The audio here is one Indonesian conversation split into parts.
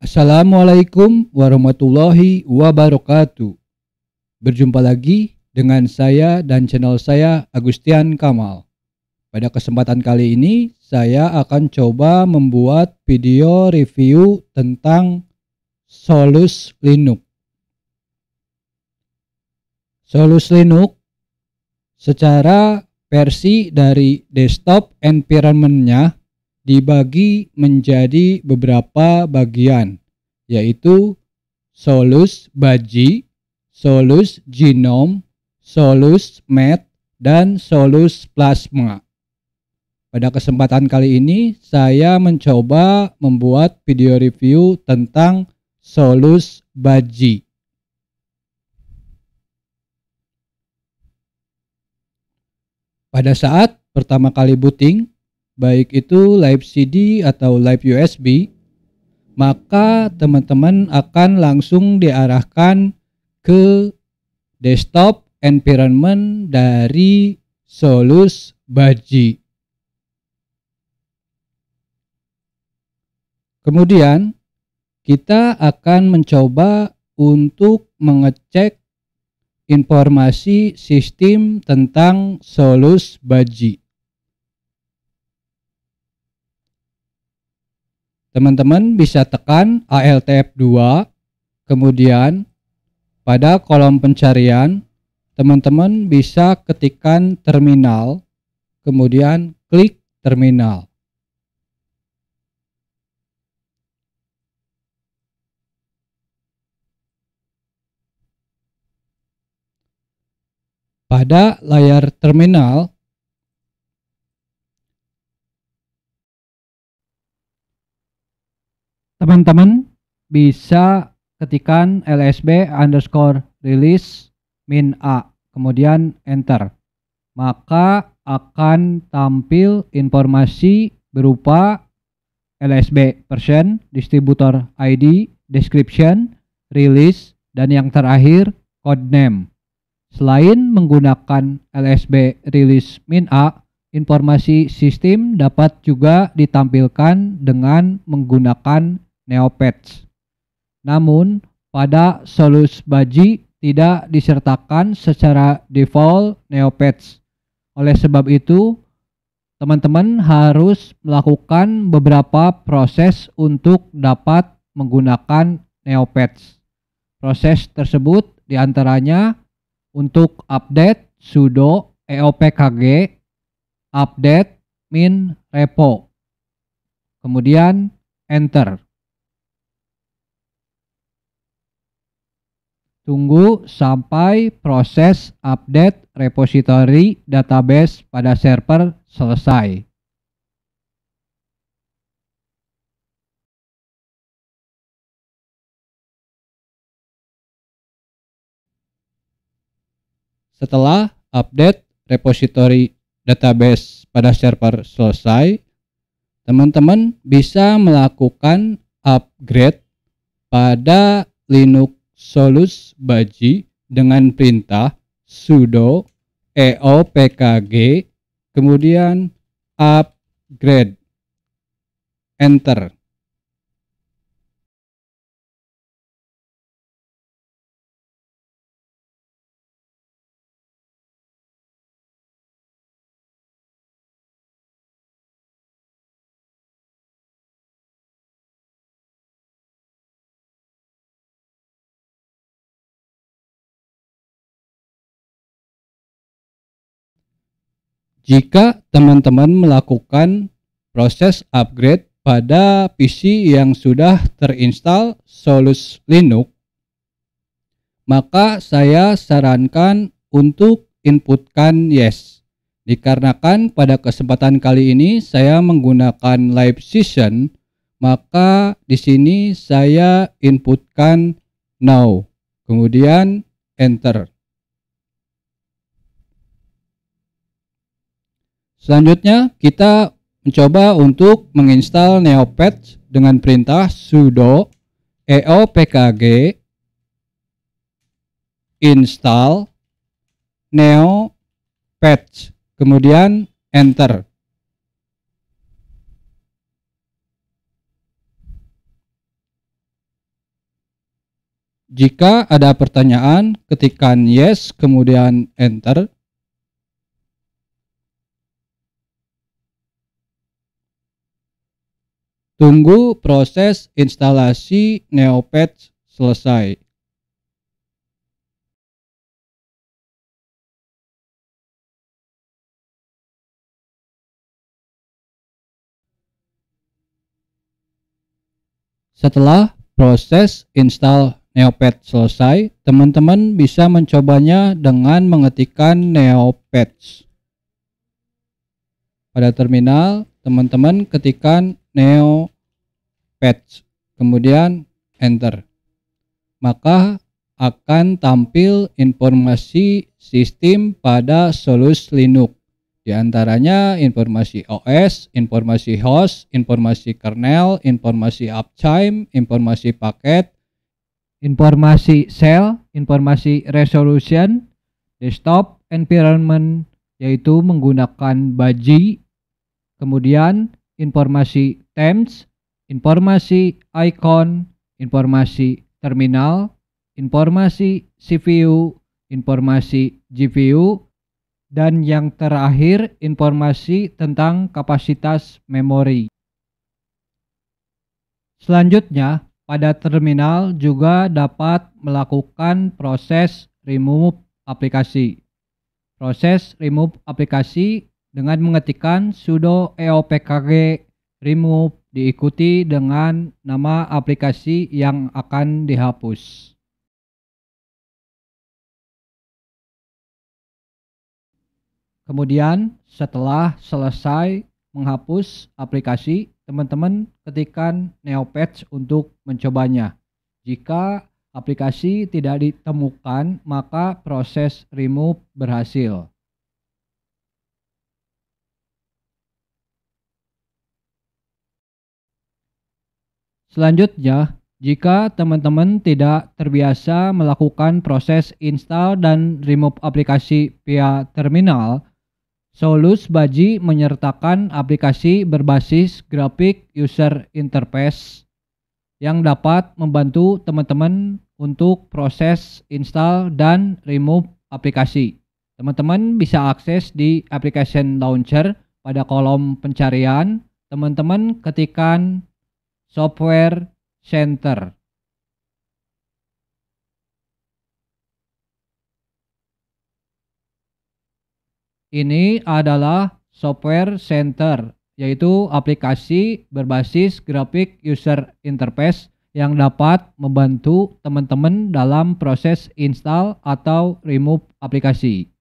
Assalamualaikum warahmatullahi wabarakatuh. Berjumpa lagi dengan saya dan channel saya Agustian Kamal. Pada kesempatan kali ini saya akan coba membuat video review tentang Solus Linux. Solus Linux secara versi dari desktop environment-nya dibagi menjadi beberapa bagian, yaitu Solus Baji, Solus Genome, Solus Med, dan Solus Plasma. Pada kesempatan kali ini saya mencoba membuat video review tentang Solus Baji. Pada saat pertama kali booting, baik itu live CD atau live USB, maka teman-teman akan langsung diarahkan ke desktop environment dari Solus Baji. Kemudian kita akan mencoba untuk mengecek informasi sistem tentang Solus Baji. Teman-teman bisa tekan Alt F2, kemudian pada kolom pencarian teman-teman bisa ketikkan terminal, kemudian klik terminal. Pada layar terminal, teman-teman bisa ketikkan lsb_release -a, kemudian enter. Maka akan tampil informasi berupa lsb version, distributor ID, description, release, dan yang terakhir codename. Selain menggunakan lsb release -a, informasi sistem dapat juga ditampilkan dengan menggunakan Neopets. Namun, pada Solus Baji tidak disertakan secara default Neopets. Oleh sebab itu, teman-teman harus melakukan beberapa proses untuk dapat menggunakan Neopets. Proses tersebut diantaranya untuk update sudo eopkg update min repo, kemudian enter. Tunggu sampai proses update repository database pada server selesai. Setelah update repository database pada server selesai, teman-teman bisa melakukan upgrade pada Linux Solus Baji dengan perintah sudo eopkg, kemudian upgrade, enter. Jika teman-teman melakukan proses upgrade pada PC yang sudah terinstall Solus Linux, maka saya sarankan untuk inputkan yes. Dikarenakan pada kesempatan kali ini saya menggunakan live session, maka di sini saya inputkan no, kemudian enter. Selanjutnya kita mencoba untuk menginstal Neopets dengan perintah sudo eopkg install Neopets, kemudian enter. Jika ada pertanyaan, ketikkan yes, kemudian enter. Tunggu proses instalasi Neopets selesai. Setelah proses install Neopets selesai, teman-teman bisa mencobanya dengan mengetikkan Neopets. Pada terminal, teman-teman ketikkan Neopets, kemudian enter. Maka akan tampil informasi sistem pada Solus Linux. Di antaranya informasi OS, informasi host, informasi kernel, informasi uptime, informasi paket, informasi shell, informasi resolution, desktop environment yaitu menggunakan Baji, kemudian informasi themes, informasi icon, informasi terminal, informasi CPU, informasi GPU, dan yang terakhir informasi tentang kapasitas memori. Selanjutnya, pada terminal juga dapat melakukan proses remove aplikasi. Proses remove aplikasi dengan mengetikkan sudo eopkg remove diikuti dengan nama aplikasi yang akan dihapus. Kemudian setelah selesai menghapus aplikasi, teman-teman ketikkan Neopets untuk mencobanya. Jika aplikasi tidak ditemukan, maka proses remove berhasil. Selanjutnya, jika teman-teman tidak terbiasa melakukan proses install dan remove aplikasi via terminal, Solus Baji menyertakan aplikasi berbasis grafik user interface yang dapat membantu teman-teman untuk proses install dan remove aplikasi. Teman-teman bisa akses di application launcher. Pada kolom pencarian, teman-teman ketikkan Software Center. Ini adalah Software Center, yaitu aplikasi berbasis grafik user interface yang dapat membantu teman-teman dalam proses install atau remove aplikasi.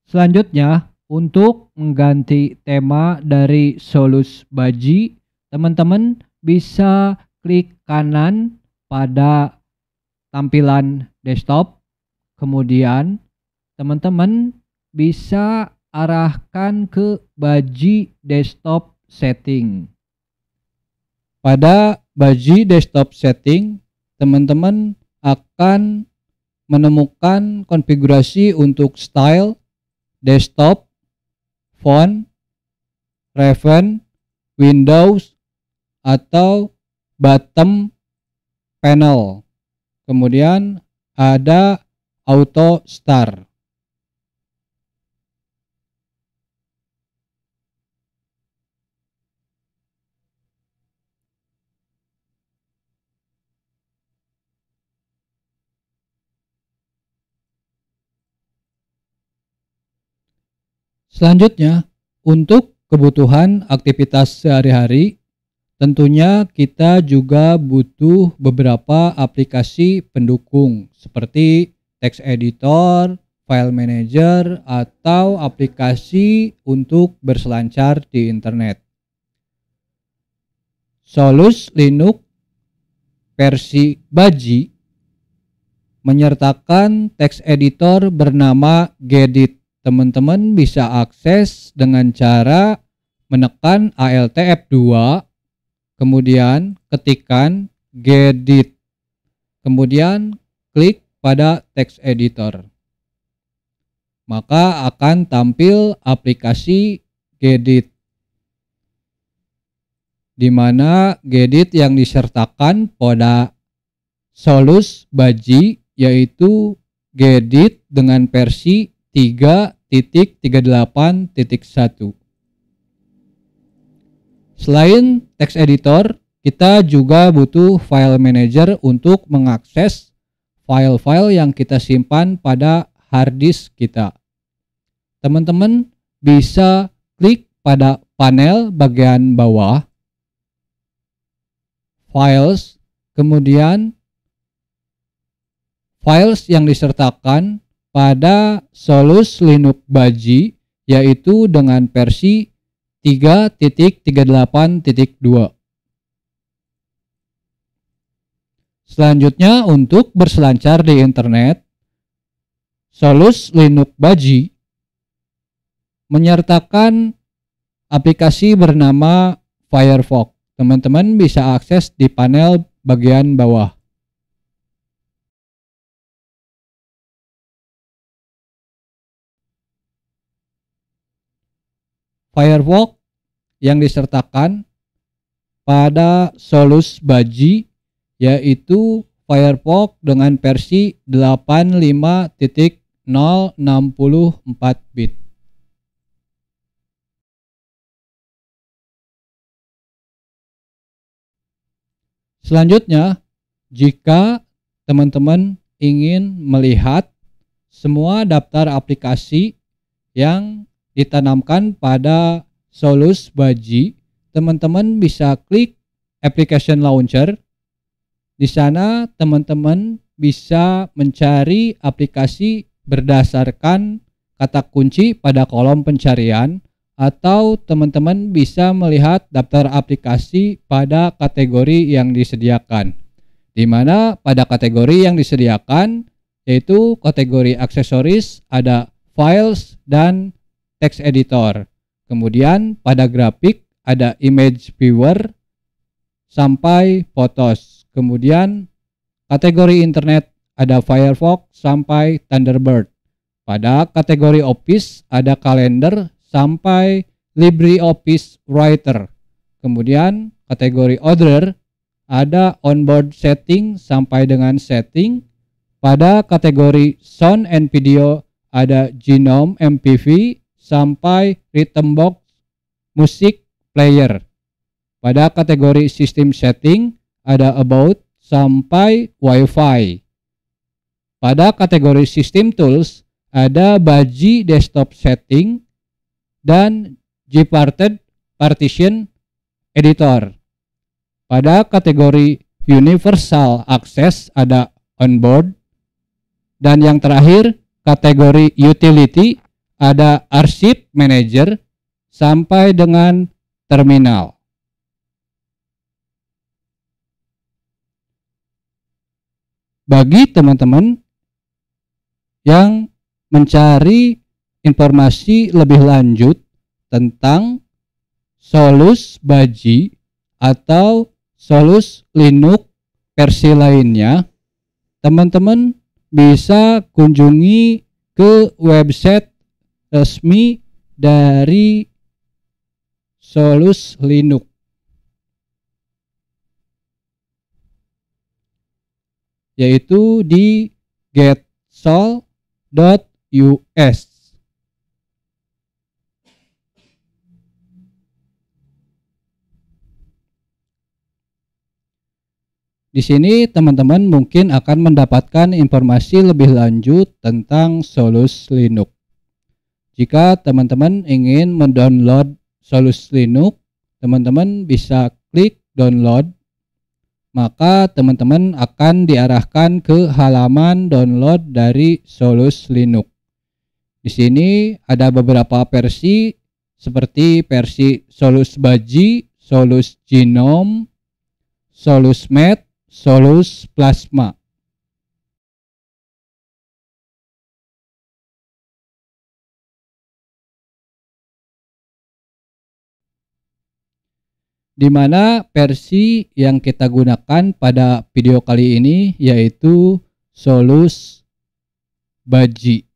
Selanjutnya, untuk mengganti tema dari Solus Baji, teman-teman bisa klik kanan pada tampilan desktop, kemudian teman-teman bisa arahkan ke Baji desktop setting. Pada Baji desktop setting, teman-teman akan menemukan konfigurasi untuk style, desktop, font, Raven, Windows, atau bottom panel. Kemudian ada auto start. Selanjutnya, untuk kebutuhan aktivitas sehari-hari, tentunya kita juga butuh beberapa aplikasi pendukung seperti text editor, file manager, atau aplikasi untuk berselancar di internet. Solus Linux versi Baji menyertakan text editor bernama Gedit. Teman-teman bisa akses dengan cara menekan Alt F2, kemudian ketikkan Gedit, kemudian klik pada text editor. Maka akan tampil aplikasi Gedit. di mana gedit yang disertakan pada Solus Baji yaitu gedit dengan versi 3.38.1. Selain text editor, kita juga butuh file manager untuk mengakses file-file yang kita simpan pada hard disk kita. Teman-teman bisa klik pada panel bagian bawah, files, kemudian files yang disertakan pada Solus Linux Baji yaitu dengan versi 3.38.2. Selanjutnya, untuk berselancar di internet, Solus Linux Baji menyertakan aplikasi bernama Firefox. Teman-teman bisa akses di panel bagian bawah. Firefox yang disertakan pada Solus Baji yaitu Firefox dengan versi 85.064 bit. Selanjutnya, jika teman-teman ingin melihat semua daftar aplikasi yang ditanamkan pada Solus Baji, teman-teman bisa klik Application Launcher. Di sana teman-teman bisa mencari aplikasi berdasarkan kata kunci pada kolom pencarian, atau teman-teman bisa melihat daftar aplikasi pada kategori yang disediakan. Di mana pada kategori yang disediakan yaitu kategori aksesoris, ada files dan text editor. Kemudian pada grafik ada image viewer sampai photos. Kemudian kategori internet ada Firefox sampai Thunderbird. Pada kategori Office ada kalender sampai LibreOffice Writer. Kemudian kategori Other ada onboard setting sampai dengan setting. Pada kategori Sound and Video ada Genome MPV sampai Rhythmbox Music Player. Pada kategori System Setting ada About sampai Wi-Fi. Pada kategori System Tools ada Baji Desktop Setting dan Gparted Partition Editor. Pada kategori Universal Access ada Onboard. Dan yang terakhir kategori Utility ada Archive Manager sampai dengan Terminal. Bagi teman-teman yang mencari informasi lebih lanjut tentang Solus Baji atau Solus Linux versi lainnya, teman-teman bisa kunjungi ke website resmi dari Solus Linux, yaitu di getsol.us. Di sini teman-teman mungkin akan mendapatkan informasi lebih lanjut tentang Solus Linux. Jika teman-teman ingin mendownload Solus Linux, teman-teman bisa klik download. Maka teman-teman akan diarahkan ke halaman download dari Solus Linux. Di sini ada beberapa versi seperti versi Solus Baji, Solus Genome, Solus Med, Solus Plasma. Di mana versi yang kita gunakan pada video kali ini yaitu Solus Baji.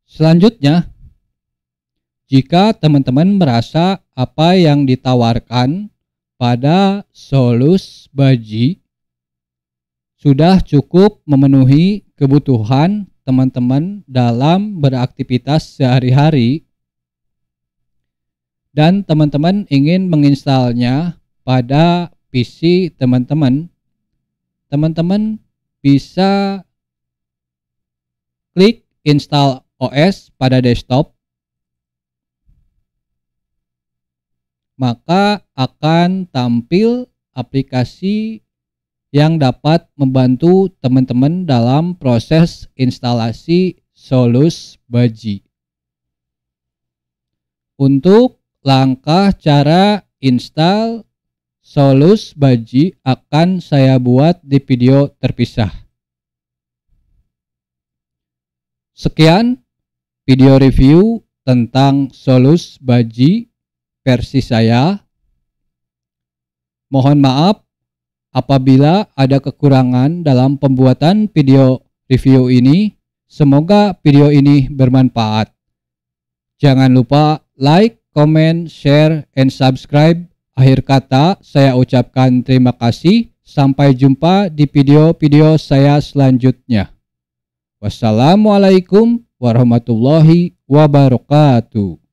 Selanjutnya, Jika teman-teman merasa apa yang ditawarkan pada Solus Baji sudah cukup memenuhi kebutuhan teman-teman dalam beraktivitas sehari-hari dan teman-teman ingin menginstalnya pada PC teman-teman, teman-teman bisa klik install OS pada desktop, maka akan tampil aplikasi yang dapat membantu teman-teman dalam proses instalasi Solus Baji. Untuk langkah cara install Solus Baji akan saya buat di video terpisah. Sekian video review tentang Solus Baji versi saya. Mohon maaf apabila ada kekurangan dalam pembuatan video review ini. Semoga video ini bermanfaat. Jangan lupa like, comment, share, and subscribe. Akhir kata saya ucapkan terima kasih. Sampai jumpa di video-video saya selanjutnya. Wassalamualaikum warahmatullahi wabarakatuh.